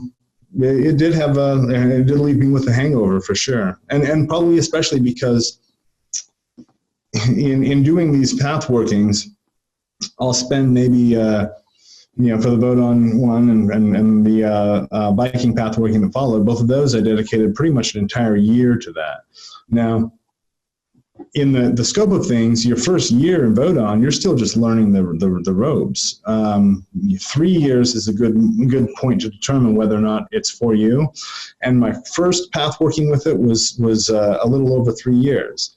it did leave me with a hangover for sure, and probably especially because in doing these path workings, I'll spend maybe for the Vodon one and the biking path working that followed, both of those I dedicated pretty much an entire year to that. Now, in the scope of things, your first year in Vodon, you're still just learning the ropes. 3 years is a good point to determine whether or not it's for you. And my first path working with it was a little over 3 years.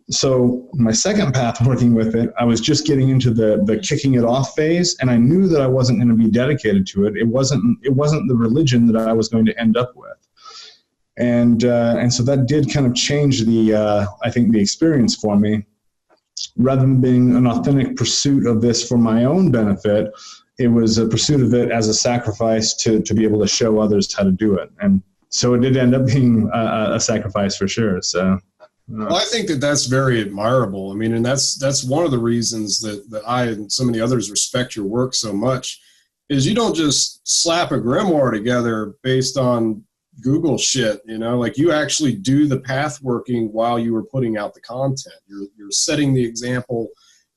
So my second path working with it, I was just getting into the kicking it off phase, and I knew that I wasn't going to be dedicated to it. It wasn't the religion that I was going to end up with. And so that did kind of change I think the experience for me. Rather than being an authentic pursuit of this for my own benefit, it was a pursuit of it as a sacrifice to be able to show others how to do it. And so it did end up being a sacrifice for sure. So. Well, I think that's very admirable. I mean, and that's one of the reasons that I and so many others respect your work so much, is you don't just slap a grimoire together based on Google shit, like you actually do the path working while you were putting out the content. You're setting the example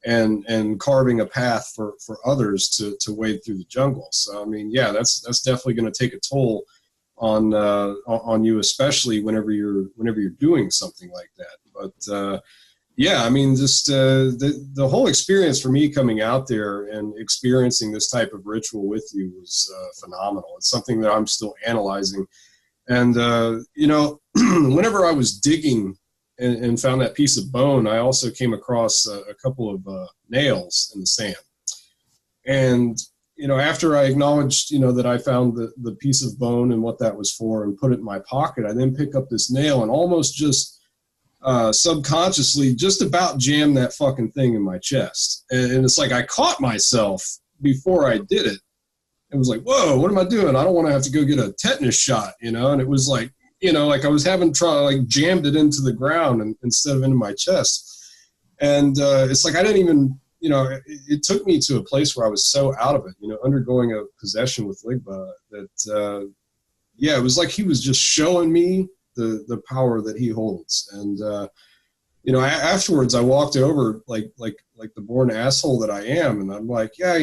and carving a path for others to wade through the jungle. So I mean, yeah, that's definitely going to take a toll on you, especially whenever you're doing something like that. But yeah, I mean, just the whole experience for me coming out there and experiencing this type of ritual with you was phenomenal. It's something that I'm still analyzing. And, whenever I was digging and found that piece of bone, I also came across a couple of nails in the sand. And, after I acknowledged, that I found the piece of bone and what that was for and put it in my pocket, I then pick up this nail and almost just subconsciously just about jammed that fucking thing in my chest. And it's like I caught myself before I did it. It was like, whoa, what am I doing? I don't want to have to go get a tetanus shot, And it was like, like I was having trouble, like jammed it into the ground instead of into my chest. And it's like I didn't even, it took me to a place where I was so out of it, undergoing a possession with Ligba that, it was like he was just showing me the power that he holds. And, afterwards I walked over like the born asshole that I am. And I'm like, yeah,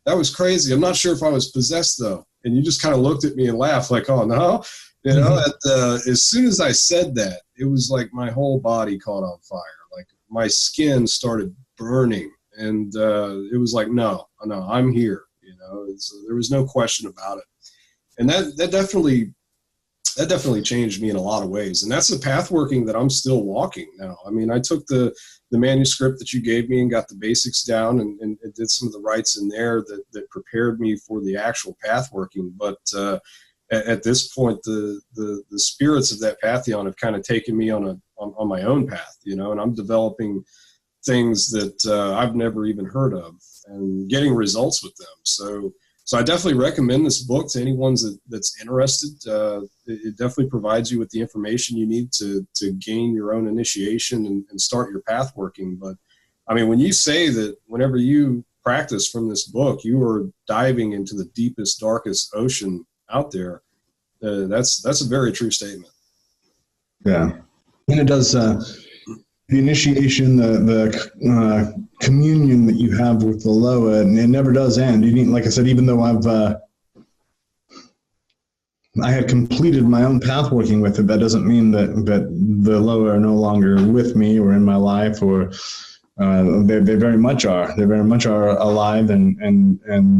that was crazy. I'm not sure if I was possessed though. And you just kind of looked at me and laughed like, oh no, as soon as I said that, it was like my whole body caught on fire. Like my skin started burning and it was like, no, I'm here. There was no question about it. And that definitely changed me in a lot of ways. And that's the path working that I'm still walking now. I mean, I took the manuscript that you gave me and got the basics down and did some of the rites in there that prepared me for the actual path working. But at this point, the spirits of that pantheon have kind of taken me on my own path, and I'm developing things that I've never even heard of and getting results with them. So I definitely recommend this book to anyone that's interested. It definitely provides you with the information you need to gain your own initiation and start your path working. But I mean, when you say that whenever you practice from this book, you are diving into the deepest, darkest ocean out there, that's a very true statement. Yeah. And it does, the initiation, the communion that you have with the Loa, and it never does end. Like I said, even though I had completed my own path working with it, that doesn't mean that the Loa are no longer with me or in my life, or they very much are. They very much are alive and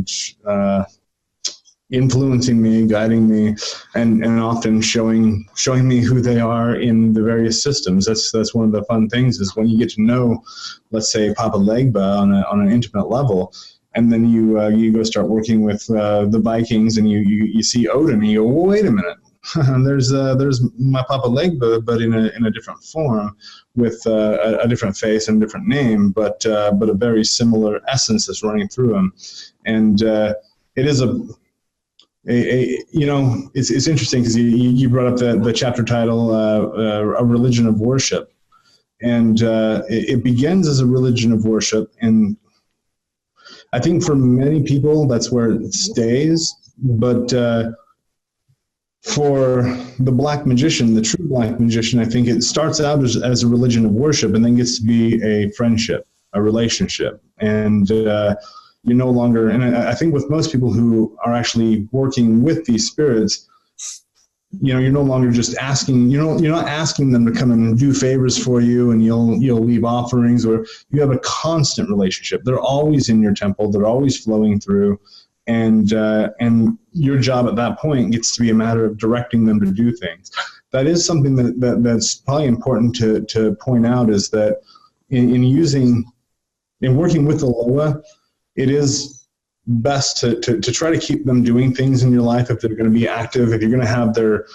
influencing me, guiding me, and often showing me who they are in the various systems. That's one of the fun things, is when you get to know, let's say, Papa Legba on an intimate level, and then you go start working with the Vikings, and you see Odin, and you go, well, wait a minute, there's my Papa Legba, but in a different form, with a different face and a different name, but a very similar essence that's running through him. And it is it's interesting because you brought up the chapter title, A Religion of Worship. And it begins as a religion of worship. And I think for many people, that's where it stays. But for the black magician, the true black magician, I think it starts out as a religion of worship and then gets to be a friendship, a relationship. And you're no longer, and I think with most people who are actually working with these spirits, you're no longer just asking, you're not asking them to come and do favors for you and you'll leave offerings, or you have a constant relationship. They're always in your temple. They're always flowing through. And your job at that point gets to be a matter of directing them to do things. That is something that's probably important to point out, is that in working with the Loa, it is best to try to keep them doing things in your life if they're going to be active, if you're going to have their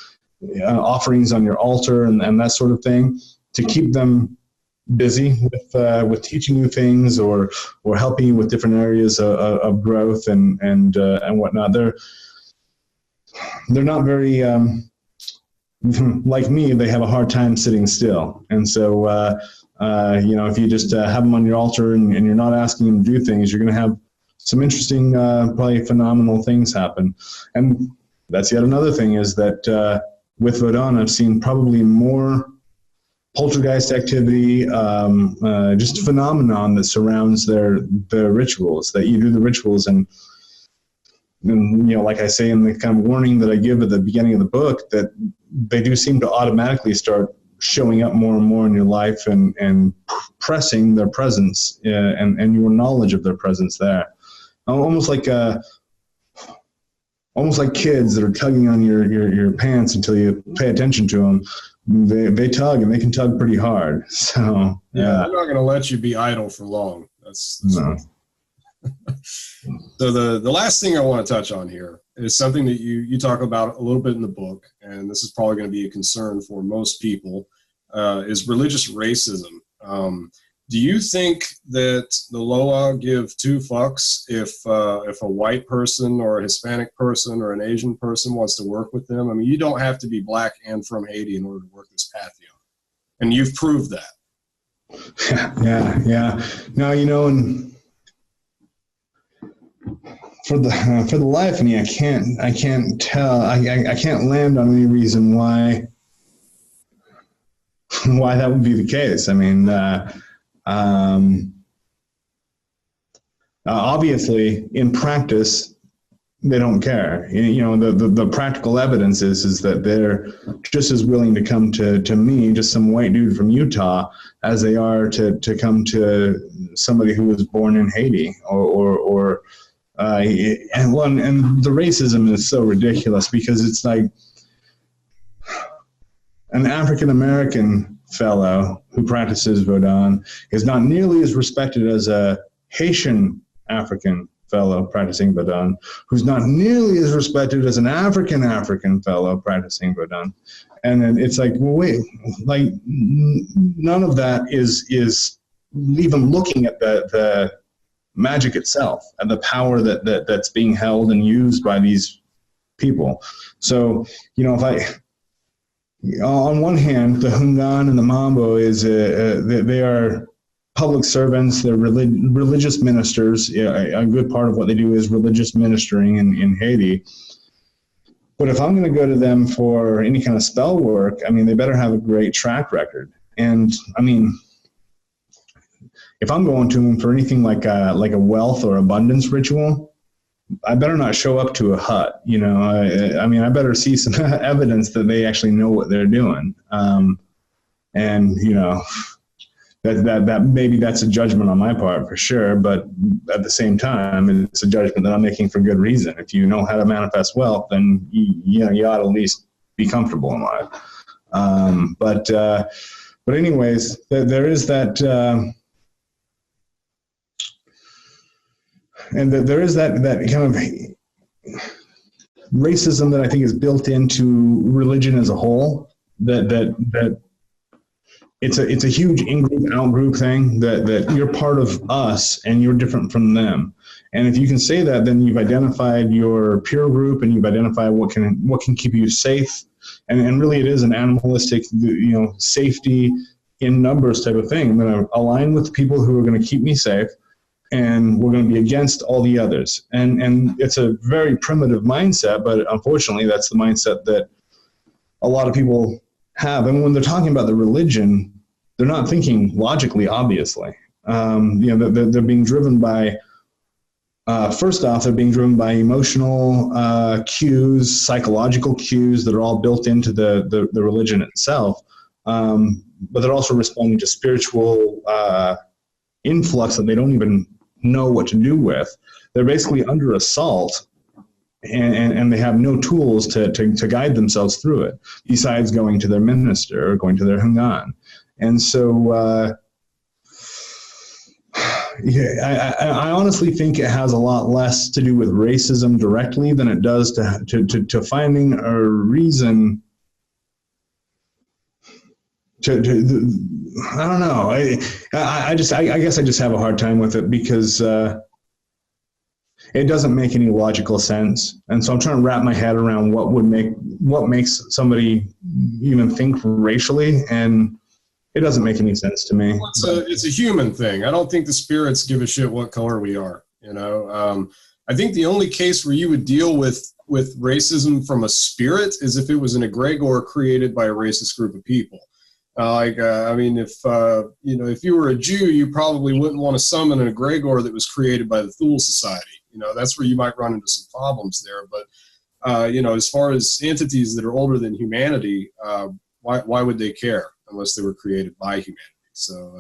offerings on your altar and that sort of thing, to keep them busy with teaching you things or helping you with different areas of growth and whatnot. They're not very like me. They have a hard time sitting still, and so if you just have them on your altar and you're not asking them to do things, you're going to have some interesting, probably phenomenal things happen. And that's yet another thing, is that with Vodun, I've seen probably more poltergeist activity, just a phenomenon that surrounds their rituals, that you do the rituals and like I say in the kind of warning that I give at the beginning of the book, that they do seem to automatically start showing up more and more in your life and pressing their presence and your knowledge of their presence there. Almost like kids that are tugging on your pants until you pay attention to them. They tug, and they can tug pretty hard. So yeah, they're not going to let you be idle for long. That's no. So the last thing I want to touch on here is something that you talk about a little bit in the book, and this is probably going to be a concern for most people, is religious racism. Do you think that the Loa give two fucks if a white person or a Hispanic person or an Asian person wants to work with them? I mean, you don't have to be black and from Haiti in order to work this pantheon, and you've proved that. Yeah. No, and for the life of me, I can't tell. I can't land on any reason why that would be the case. I mean. Obviously, in practice, they don't care. The practical evidence is that they're just as willing to come to me, just some white dude from Utah, as they are to come to somebody who was born in Haiti and the racism is so ridiculous, because it's like an African American fellow who practices Vodun is not nearly as respected as a Haitian African fellow practicing Vodun, who's not nearly as respected as an African fellow practicing Vodun. And then it's like, well, wait, like none of that is even looking at the magic itself and the power that's being held and used by these people. So, on one hand, the Hungan and the Mambo they are public servants. They're religious ministers. A good part of what they do is religious ministering in Haiti. But if I'm going to go to them for any kind of spell work, I mean, they better have a great track record. And I mean, if I'm going to them for anything like a wealth or abundance ritual, I better not show up to a hut, I mean, I better see some evidence that they actually know what they're doing. And, that maybe that's a judgment on my part for sure. But at the same time, it's a judgment that I'm making for good reason. If you know how to manifest wealth, then you ought to at least be comfortable in life. But anyways, there is that, and there is that kind of racism that I think is built into religion as a whole. That it's a huge in-group, out-group thing. That you're part of us and you're different from them. And if you can say that, then you've identified your peer group and you've identified what can keep you safe. And really, it is an animalistic, safety in numbers type of thing. I'm going to align with people who are going to keep me safe, and we're going to be against all the others. And it's a very primitive mindset, but unfortunately, that's the mindset that a lot of people have. And when they're talking about the religion, they're not thinking logically, obviously. They're being driven by, first off, they're being driven by emotional cues, psychological cues that are all built into the religion itself. But they're also responding to spiritual influx that they don't even know what to do with. They're basically under assault, and they have no tools to guide themselves through it, besides going to their minister or going to their Hungan. And so, I honestly think it has a lot less to do with racism directly than it does to finding a reason I don't know. I guess I just have a hard time with it because it doesn't make any logical sense, and so I'm trying to wrap my head around what makes somebody even think racially, and it doesn't make any sense to me. Well, it's a human thing. I don't think the spirits give a shit what color we are. I think the only case where you would deal with racism from a spirit is if it was an egregor created by a racist group of people. If you were a Jew, you probably wouldn't want to summon an egregor that was created by the Thule Society. That's where you might run into some problems there. But, as far as entities that are older than humanity, why would they care unless they were created by humanity? So,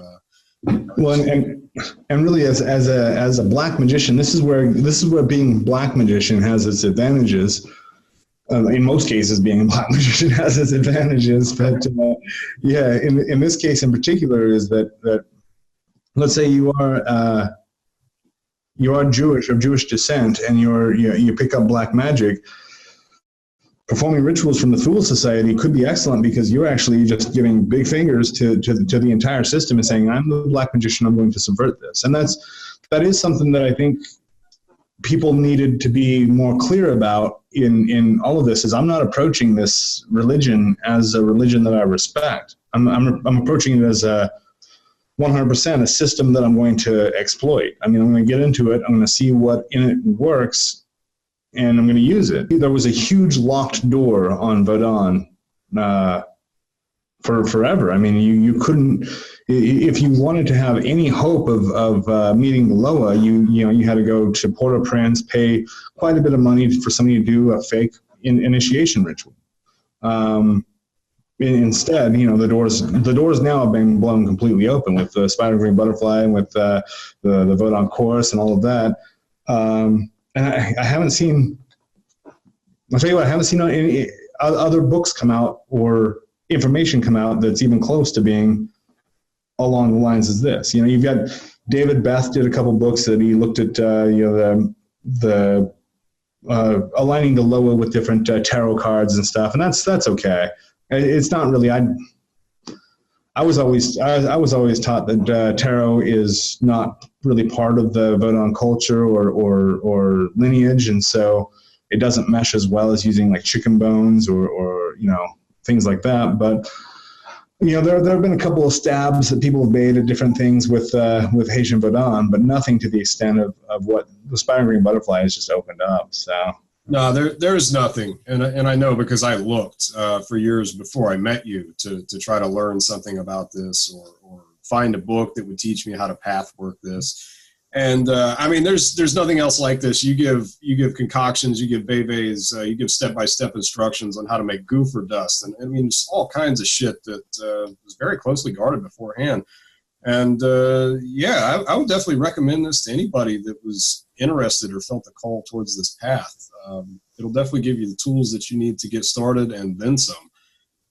well, and really, as a black magician, this is where being black magician has its advantages. In most cases, being a black magician has its advantages, but in this case in particular, is that let's say you are Jewish, of Jewish descent, and you pick up black magic. Performing rituals from the Thule Society could be excellent because you're actually just giving big fingers to the entire system and saying, "I'm the black magician. I'm going to subvert this," and that is something that I think people needed to be more clear about in all of this. Is I'm not approaching this religion as a religion that I respect. I'm approaching it as a 100% a system that I'm going to exploit. I'm going to get into it. I'm going to see what in it works, and I'm going to use it. There was a huge locked door on Vodon for forever. You couldn't, if you wanted to have any hope of meeting the Loa, you had to go to Port-au-Prince, pay quite a bit of money for somebody to do a fake initiation ritual. Instead, the doors now have been blown completely open with the Spider Green Butterfly and with the Vodon Chorus and all of that. And I haven't seen, I'll tell you what, I haven't seen any other books come out or information come out that's even close to being along the lines as this. You've got David Beth did a couple books that he looked at, the aligning the Loa with different tarot cards and stuff, and that's okay. It's not really. I was always taught that tarot is not really part of the Vodon culture or lineage, and so it doesn't mesh as well as using like chicken bones or things like that. But there have been a couple of stabs that people have made at different things with Haitian Vodon, but nothing to the extent of what the Spider Green Butterfly has just opened up. So. No, there's nothing, and I know because I looked for years before I met you to try to learn something about this or find a book that would teach me how to path work this. And there's nothing else like this. You give concoctions, you give bebes, you give step-by-step instructions on how to make goofer dust, and it's all kinds of shit that was very closely guarded beforehand. And I would definitely recommend this to anybody that was interested or felt the call towards this path. It'll definitely give you the tools that you need to get started and then some.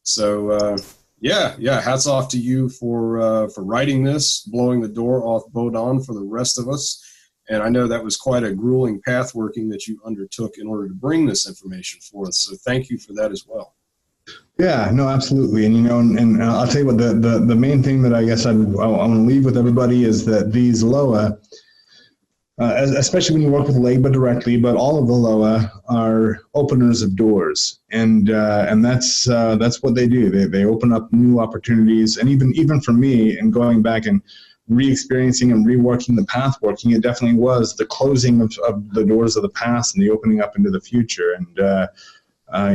So hats off to you for writing this, blowing the door off Vodon for the rest of us. And I know that was quite a grueling path working that you undertook in order to bring this information forth. So thank you for that as well. Yeah, no, absolutely. And, and I'll tell you what, the main thing that I guess I want to leave with everybody is that these LOA, especially when you work with LABA directly, but all of the LOA are openers of doors, and that's what they do. They open up new opportunities, and even for me, and going back and re-experiencing and reworking the path working, it definitely was the closing of the doors of the past and the opening up into the future. And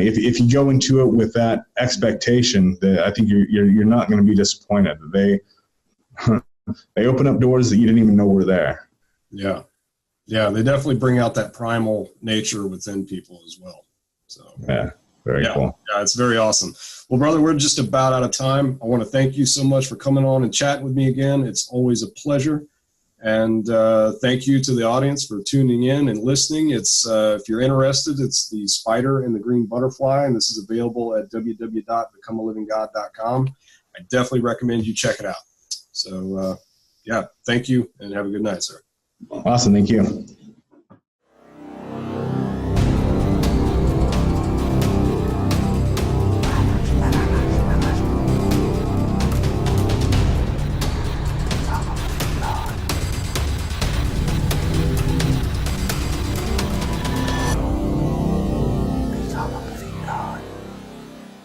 if you go into it with that expectation, I think you're not going to be disappointed. They open up doors that you didn't even know were there. Yeah. Yeah, they definitely bring out that primal nature within people as well. So yeah, very cool. Yeah, it's very awesome. Well, brother, we're just about out of time. I want to thank you so much for coming on and chatting with me again. It's always a pleasure. And thank you to the audience for tuning in and listening. It's if you're interested, it's the Spider and the Green Butterfly, and this is available at www.becomealivinggod.com. I definitely recommend you check it out. So, yeah, thank you, and have a good night, sir. Awesome. Thank you.